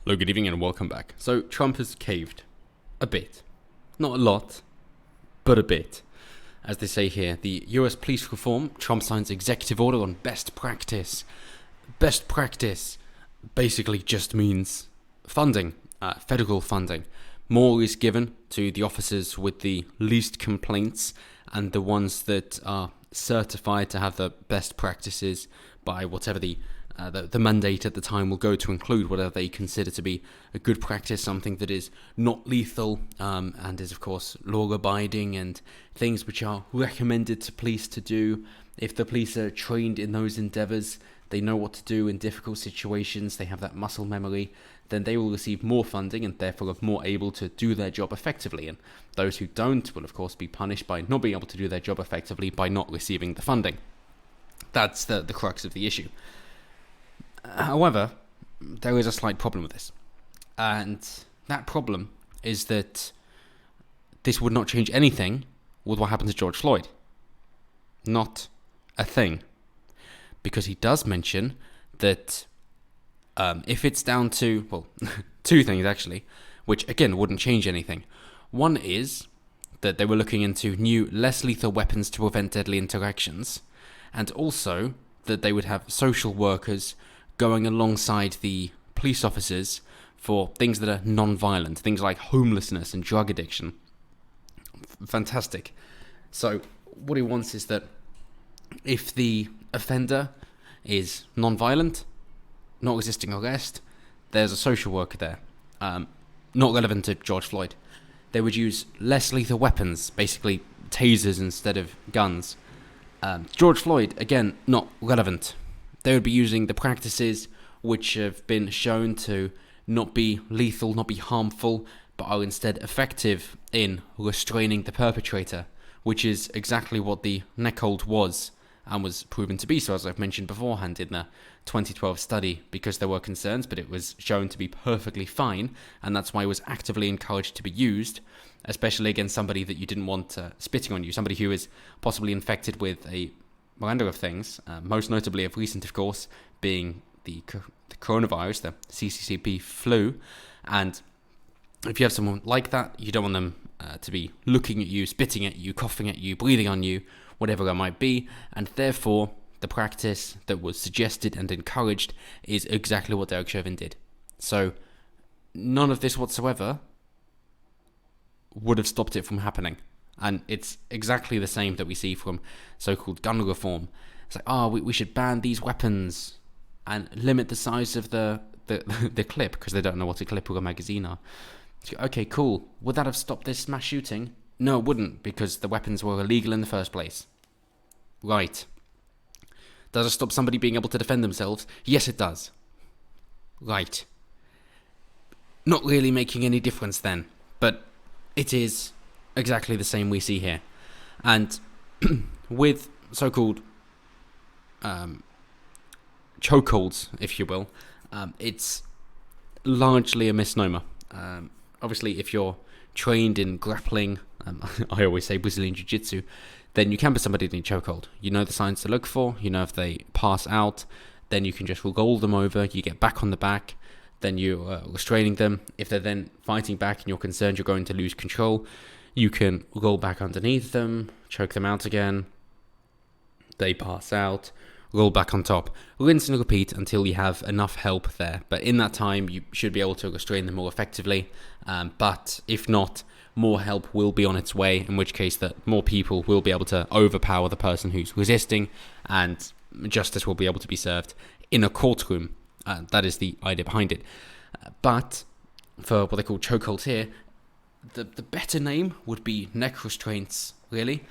Hello, good evening, and welcome back. So, Trump has caved. A bit. Not a lot, but a bit. As they say here, the US police reform, Trump signs executive order on best practice. Best practice basically just means funding, federal funding. More is given to the officers with the least complaints and the ones that are certified to have the best practices by whatever the mandate at the time will go to include, whatever they consider to be a good practice, something that is not lethal and is, of course, law-abiding, and things which are recommended to police to do. If the police are trained in those endeavours, they know what to do in difficult situations, they have that muscle memory, then they will receive more funding and therefore are more able to do their job effectively. And those who don't will, of course, be punished by not being able to do their job effectively by not receiving the funding. That's the crux of the issue. However, there is a slight problem with this. And that problem is that this would not change anything with what happened to George Floyd. Not a thing. Because he does mention that if it's down to, well, two things actually, which again wouldn't change anything. One is that they were looking into new, less lethal weapons to prevent deadly interactions, and also that they would have social workers going alongside the police officers for things that are non-violent, things like homelessness and drug addiction. Fantastic. So what he wants is that if the offender is non-violent, not resisting arrest, there's a social worker there. Not relevant to George Floyd. They would use less lethal weapons, basically tasers instead of guns. George Floyd, again, not relevant. They would be using the practices which have been shown to not be lethal, not be harmful, but are instead effective in restraining the perpetrator, which is exactly what the neck hold was and was proven to be so, as I've mentioned beforehand in the 2012 study, because there were concerns, but it was shown to be perfectly fine, and that's why it was actively encouraged to be used, especially against somebody that you didn't want spitting on you, somebody who is possibly infected with a myriad of things, most notably of recent, of course, being the coronavirus, the CCCP flu. And if you have someone like that, you don't want them to be looking at you, spitting at you, coughing at you, breathing on you, whatever that might be. And therefore, the practice that was suggested and encouraged is exactly what Derek Chauvin did. So none of this whatsoever would have stopped it from happening. And it's exactly the same that we see from so-called gun reform. It's like, we should ban these weapons and limit the size of the clip, because they don't know what a clip or a magazine are. Okay, cool. Would that have stopped this mass shooting? No, it wouldn't, because the weapons were illegal in the first place. Right. Does it stop somebody being able to defend themselves? Yes, it does. Right. Not really making any difference then, but it is exactly the same we see here. And with so-called chokeholds, if you will, it's largely a misnomer. Obviously, if you're trained in grappling, I always say Brazilian Jiu-Jitsu, then you can put somebody in a chokehold. You know the signs to look for, you know if they pass out, then you can just roll them over, you get back on the back, then you're restraining them. If they're then fighting back and you're concerned you're going to lose control, you can roll back underneath them, choke them out again, they pass out, roll back on top, rinse and repeat until you have enough help there. But in that time, you should be able to restrain them more effectively. But if not, more help will be on its way, in which case that more people will be able to overpower the person who's resisting, and justice will be able to be served in a courtroom. That is the idea behind it. But for what they call chokeholds here, the better name would be neck restraints, really.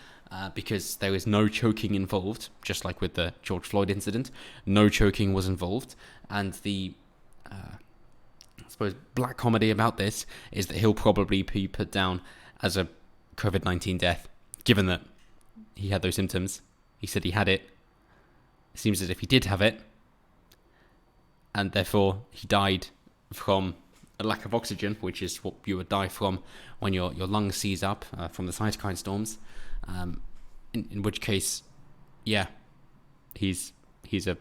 Because there is no choking involved, just like with the George Floyd incident. No choking was involved. And the, I suppose, black comedy about this is that he'll probably be put down as a COVID-19 death, given that he had those symptoms. He said he had it. It seems as if he did have it. And therefore, he died from a lack of oxygen, which is what you would die from when your lungs seize up from the cytokine storms. In which case, yeah, he's a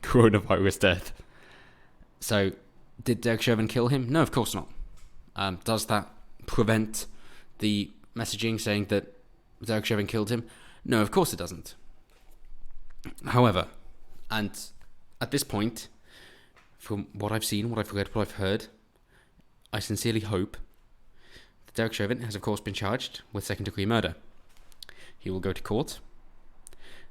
coronavirus death. So Did Derek Chauvin kill him? No, of course not. Does that prevent the messaging saying that Derek Chauvin killed him? No, of course it doesn't. However, and at this point, from what I've seen, what I've read, what I've heard, I sincerely hope that Derek Chauvin has, of course, been charged with second-degree murder. He will go to court.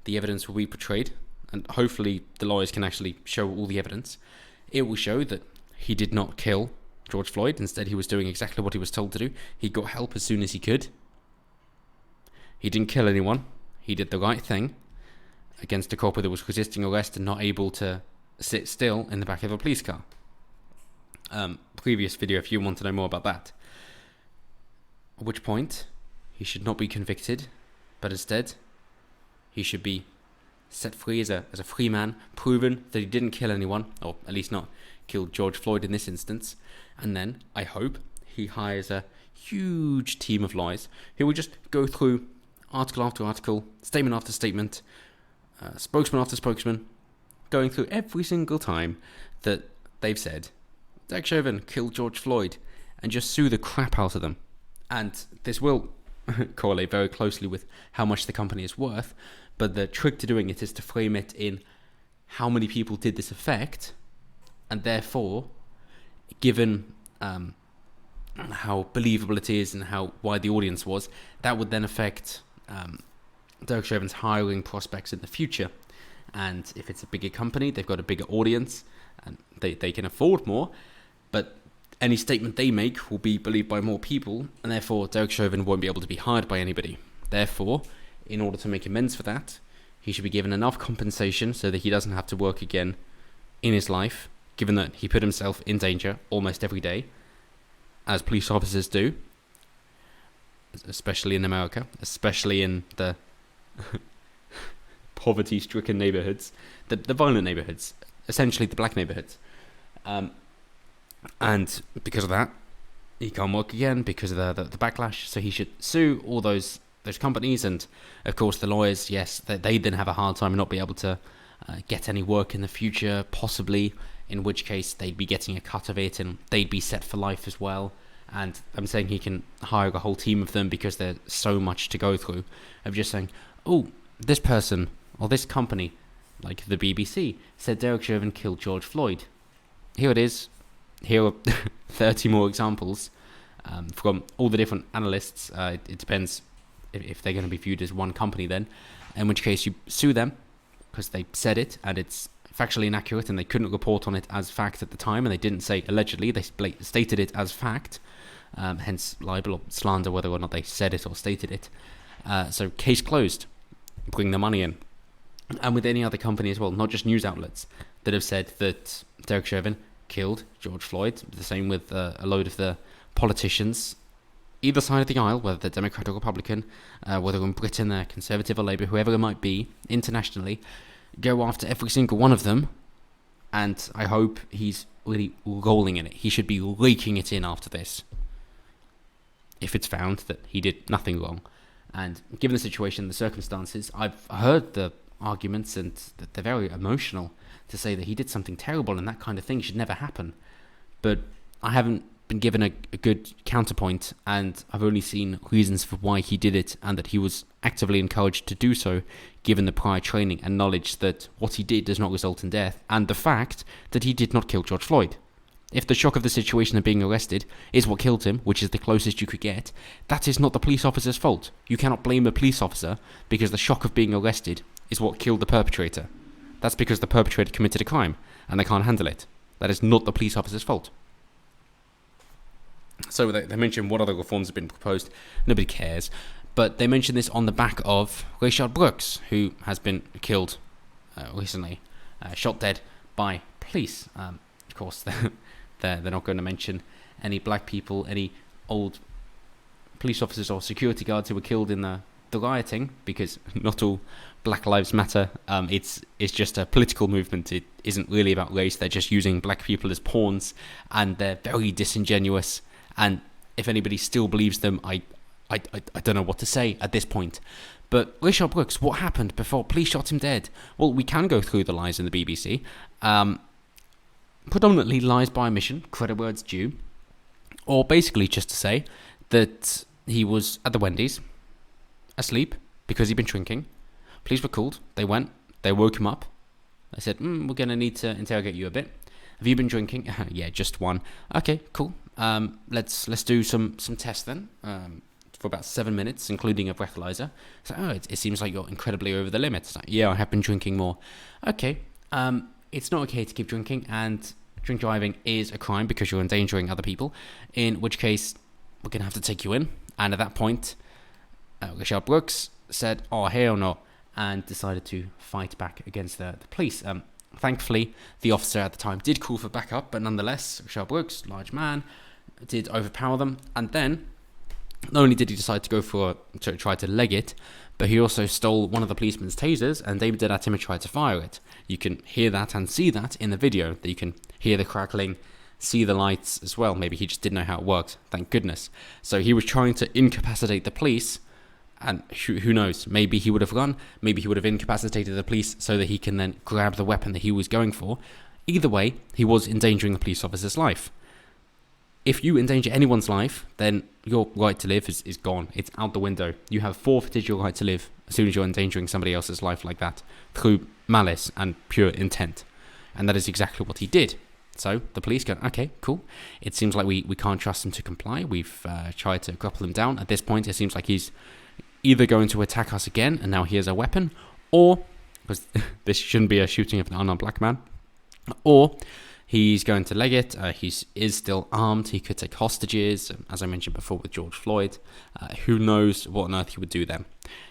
The evidence will be portrayed, and hopefully the lawyers can actually show all the evidence. It will show that he did not kill George Floyd. Instead, he was doing exactly what he was told to do. He got help as soon as he could. He didn't kill anyone. He did the right thing against a copper that was resisting arrest and not able to sit still in the back of a police car. Previous video if you want to know more about that. At which point, he should not be convicted, but instead, he should be set free as a free man, proven that he didn't kill anyone, or at least not kill George Floyd in this instance. And then, I hope, he hires a huge team of lawyers who will just go through article after article, statement after statement, spokesman after spokesman, going through every single time that they've said Derek Chauvin killed George Floyd, and just sue the crap out of them. And this will correlate very closely with how much the company is worth, but the trick to doing it is to frame it in how many people did this affect, and therefore, given how believable it is and how wide the audience was, that would then affect Derek Chauvin's hiring prospects in the future. And if it's a bigger company, they've got a bigger audience, and they can afford more, but any statement they make will be believed by more people, and therefore Derek Chauvin won't be able to be hired by anybody. Therefore, in order to make amends for that, he should be given enough compensation so that he doesn't have to work again in his life, given that he put himself in danger almost every day, as police officers do, especially in America, especially in the poverty-stricken neighborhoods, the violent neighborhoods, essentially the black neighborhoods. And because of that, he can't work again because of the backlash. So he should sue all those companies, and of course the lawyers. Yes, they then have a hard time and not be able to get any work in the future, possibly. In which case they'd be getting a cut of it, and they'd be set for life as well. And I'm saying he can hire a whole team of them because there's so much to go through. Of just saying, oh, this person or this company, like the BBC, said Derek Chauvin killed George Floyd. Here it is. Here are 30 more examples from all the different analysts. It depends if they're going to be viewed as one company then, in which case you sue them because they said it and it's factually inaccurate and they couldn't report on it as fact at the time, and they didn't say allegedly, they stated it as fact, hence libel or slander whether or not they said it or stated it. So case closed, bring the money in. And with any other company as well, not just news outlets that have said that Derek Chauvin killed George Floyd. The same with a load of the politicians, either side of the aisle, whether they're Democrat or Republican, whether in Britain they're Conservative or Labour, whoever it might be, internationally, go after every single one of them. And I hope he's really rolling in it. He should be raking it in after this, if it's found that he did nothing wrong. And given the situation, the circumstances, I've heard the arguments, and that they're very emotional, to say that he did something terrible and that kind of thing should never happen. But I haven't been given a good counterpoint, and I've only seen reasons for why he did it, and that he was actively encouraged to do so given the prior training and knowledge that what he did does not result in death, and the fact that he did not kill George Floyd. If the shock of the situation of being arrested is what killed him, which is the closest you could get, that is not the police officer's fault. You cannot blame a police officer because the shock of being arrested is what killed the perpetrator. That's because the perpetrator committed a crime and they can't handle it. That is not the police officer's fault. So they mention what other reforms have been proposed. Nobody cares. But they mention this on the back of Rayshard Brooks, who has been killed recently, shot dead by police. Of course, they're not going to mention any black people, any old police officers or security guards who were killed in the rioting, because not all Black Lives Matter. It's just a political movement. It isn't really about race. They're just using black people as pawns, and they're very disingenuous. And if anybody still believes them, I don't know what to say at this point. But Rayshard Brooks, what happened before police shot him dead? Well, we can go through the lies in the BBC. predominantly lies by omission, credit where it's due, or basically just to say that he was at the Wendy's, asleep, because he'd been drinking. Police were called, they went, they woke him up. They said, we're going to need to interrogate you a bit. Have you been drinking? Yeah, just one. Okay, cool. Let's do some tests then, for about 7 minutes, including a breathalyzer. So, it seems like you're incredibly over the limit. It's like, yeah, I have been drinking more. Okay, it's not okay to keep drinking, and drink driving is a crime because you're endangering other people, in which case we're going to have to take you in. And at that point, Rayshard Brooks said, oh, hell no, and decided to fight back against the police. Thankfully, the officer at the time did call for backup, but nonetheless, Rayshard Brooks, large man, did overpower them. And then, not only did he decide to try to leg it, but he also stole one of the policeman's tasers and aimed it at him and tried to fire it. You can hear that and see that in the video. That you can hear the crackling, see the lights as well. Maybe he just didn't know how it worked, thank goodness. So he was trying to incapacitate the police, and who knows, maybe he would have run, maybe he would have incapacitated the police so that he can then grab the weapon that he was going for. Either way, he was endangering the police officer's life. If you endanger anyone's life, then your right to live is gone. It's out the window. You have forfeited your right to live as soon as you're endangering somebody else's life like that, through malice and pure intent. And that is exactly what he did. So the police go, okay, cool. It seems like we can't trust him to comply. We've tried to grapple him down. At this point, it seems like he's either going to attack us again, and now he has a weapon, or, because this shouldn't be a shooting of an unarmed black man, or he's going to leg it. He is still armed. He could take hostages, as I mentioned before with George Floyd. Who knows what on earth he would do then?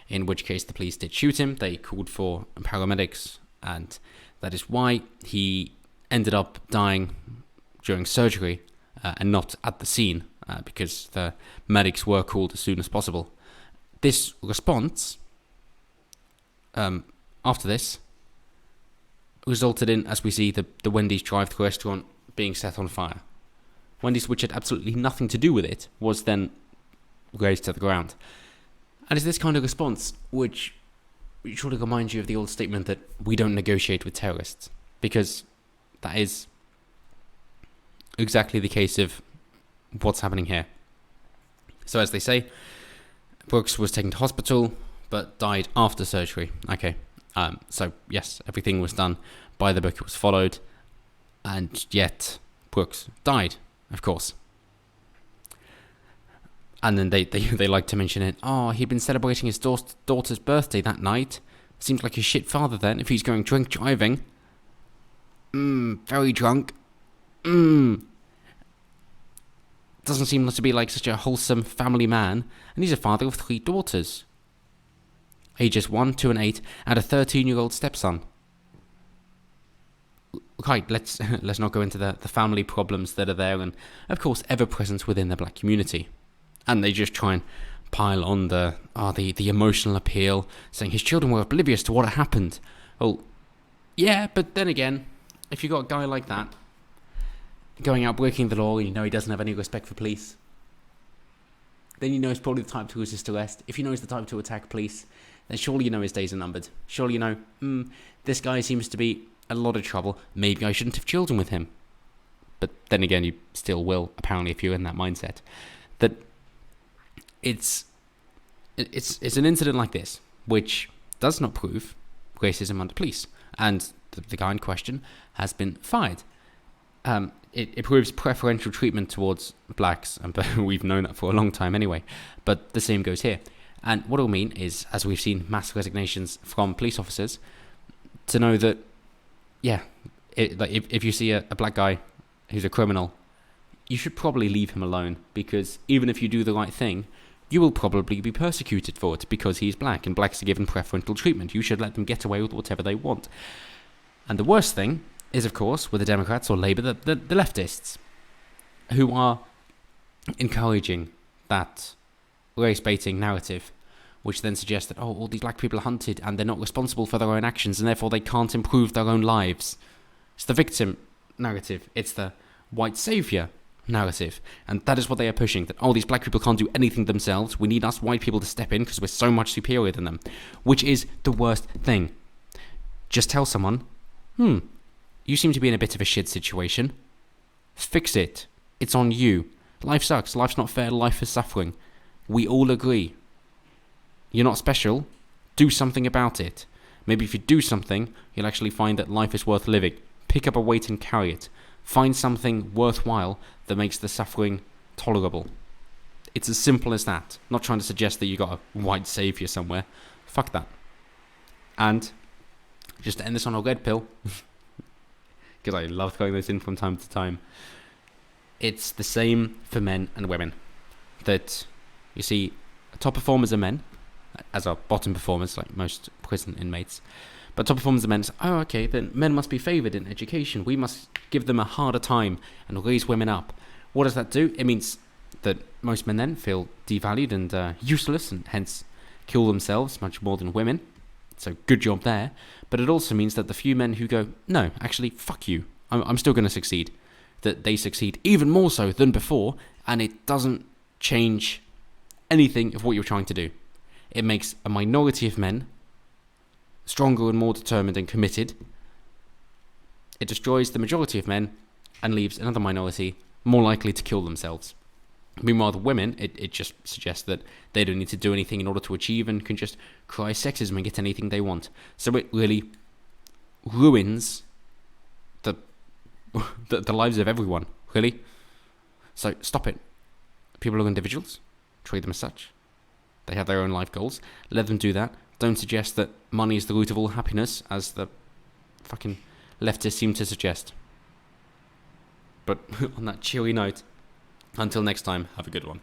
In which case the police did shoot him. They called for paramedics, and that is why he ended up dying during surgery and not at the scene, because the medics were called as soon as possible. This response, after this, resulted in, as we see, the Wendy's drive-thru restaurant being set on fire. Wendy's, which had absolutely nothing to do with it, was then razed to the ground. And it's this kind of response which surely reminds you of the old statement that we don't negotiate with terrorists, because that is exactly the case of what's happening here. So as they say, Brooks was taken to hospital, but died after surgery. Okay, so yes, everything was done by the book. It was followed, and yet Brooks died, of course. And then they like to mention it. Oh, he'd been celebrating his daughter's birthday that night. Seems like a shit father then, if he's going drink driving. Very drunk. Doesn't seem to be like such a wholesome family man, and he's a father of 3 daughters, ages 1, 2, and 8, and a 13-year-old stepson. Right, let's not go into the family problems that are there, and of course ever present within the black community. And they just try and pile on the emotional appeal, saying his children were oblivious to what had happened. Well, yeah, but then again, if you got a guy like that going out breaking the law, and you know he doesn't have any respect for police, then you know he's probably the type to resist arrest. If you know he's the type to attack police, then surely you know his days are numbered. Surely you know, this guy seems to be a lot of trouble. Maybe I shouldn't have children with him. But then again, you still will, apparently, if you're in that mindset. That it's an incident like this which does not prove racism under police, and the guy in question has been fired. It proves preferential treatment towards blacks, and we've known that for a long time anyway, but the same goes here. And what it'll mean is, as we've seen mass resignations from police officers, to know that, yeah, if you see a black guy who's a criminal, you should probably leave him alone, because even if you do the right thing, you will probably be persecuted for it because he's black, and blacks are given preferential treatment. You should let them get away with whatever they want. And the worst thing is, of course, with the Democrats or Labour, the leftists, who are encouraging that race-baiting narrative, which then suggests that, all these black people are hunted and they're not responsible for their own actions, and therefore they can't improve their own lives. It's the victim narrative. It's the white saviour narrative. And that is what they are pushing, that, these black people can't do anything themselves. We need us white people to step in because we're so much superior than them, which is the worst thing. Just tell someone, You seem to be in a bit of a shit situation. Fix it. It's on you. Life sucks. Life's not fair. Life is suffering. We all agree. You're not special. Do something about it. Maybe if you do something, you'll actually find that life is worth living. Pick up a weight and carry it. Find something worthwhile that makes the suffering tolerable. It's as simple as that. Not trying to suggest that you got a white saviour somewhere. Fuck that. And just to end this on a red pill, because I love throwing those in from time to time, it's the same for men and women. That, you see, top performers are men, as are bottom performers, like most prison inmates. But top performers are men. So, oh, okay, then men must be favoured in education. We must give them a harder time and raise women up. What does that do? It means that most men then feel devalued and useless, and hence kill themselves much more than women. So good job there. But it also means that the few men who go, no, actually, fuck you, I'm still going to succeed, that they succeed even more so than before, and it doesn't change anything of what you're trying to do. It makes a minority of men stronger and more determined and committed. It destroys the majority of men and leaves another minority more likely to kill themselves. Meanwhile, the women, it just suggests that they don't need to do anything in order to achieve and can just cry sexism and get anything they want. So it really ruins the lives of everyone, really. So stop it. People are individuals. Treat them as such. They have their own life goals. Let them do that. Don't suggest that money is the root of all happiness, as the fucking leftists seem to suggest. But on that cheery note, until next time, have a good one.